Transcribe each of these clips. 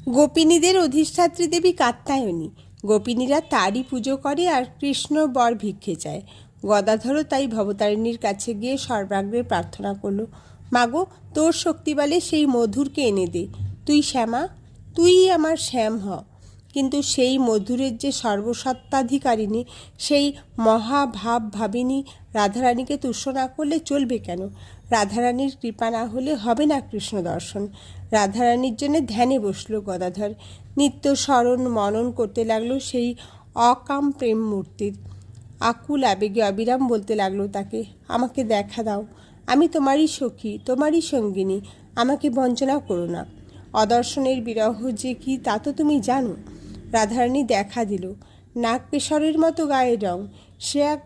গোপিনীদের অধিষ্ঠাত্রী দেবী কাত্যায়নী। গোপিনীরা তারই পুজো করে আর কৃষ্ণ বর ভিক্ষে চায়। গদাধরও তাই ভবতারিণীর কাছে গিয়ে সর্বাগ্রে প্রার্থনা করল, মাগো, তোর শক্তি বলে সেই মধুরকে এনে দে। তুই শ্যামা, তুই আমার শ্যাম হ। কিন্তু সেই মধুরের যে সর্বসত্তাধিকারিণী, সেই মহাভাব ভাবিনী রাধারানীকে তুষ্ট না করলে চলবে কেন? রাধারানীর কৃপা না হলে হবে না কৃষ্ণ দর্শন। রাধারানীর জন্য ধ্যানে বসল গদাধর। নিত্য স্মরণ মনন করতে লাগলো সেই অকাম প্রেম মূর্তির। আকুল আবেগে অবিরাম বলতে লাগলো তাকে, আমাকে দেখা দাও, আমি তোমারই সখী, তোমারই সঙ্গিনী, আমাকে বঞ্চনা করো না। অদর্শনের বিরহ যে কি তা তো তুমি জানো। রাধারানী দেখা দিল, নাগকেশরের মতো গায়ের রং, সে এক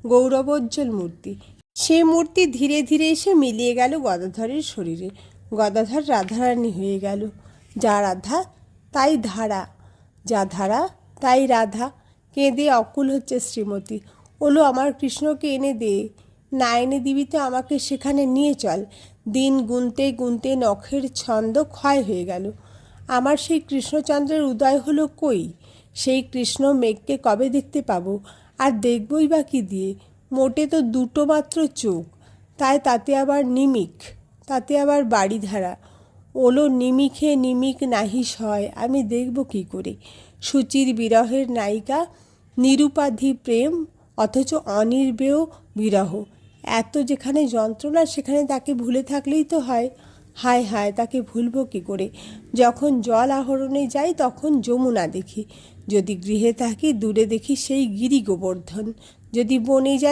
গৌরবোজ্জ্বল মূর্তি। সে মূর্তি ধীরে ধীরে এসে মিলিয়ে গেল গদাধরের শরীরে। গদাধর রাধারানী হয়ে গেল। যা রাধা তাই ধারা, যা ধারা তাই রাধা। কেঁদে অকুল হচ্ছে শ্রীমতী। ওলো, আমার কৃষ্ণকে এনে দে, না এনে দিবি তো আমাকে সেখানে নিয়ে চল। দিন গুনতে গুনতে নখের ছন্দ ক্ষয় হয়ে গেল। আমার সেই কৃষ্ণচন্দ্রের উদয় হলো কই? সেই কৃষ্ণ মেঘকে কবে দেখতে পাবো? আর দেখবই বা কী দিয়ে? মোটে তো দুটো মাত্র চোখ, তাতে আবার নিমিক, তাতে আবার বাড়িধারা। ওলো, নিমিখে নিমিক নাহি সয়, আমি দেখব কি করে? সুচির বিরহের নায়িকা, নিরুপাধি প্রেম, অথচ অনির্বেয় বিরহ। এত যেখানে যন্ত্রণা সেখানে তাকে ভুলে থাকলেই তো হয়। হায় হায়, তাকে ভুলব কি করে? যখন জল আহরণে যাই তখন যমুনা দেখি, যদি গৃহে থাকি দূরে দেখি সেই গিরি গোবর্ধন, যদি বনে যাই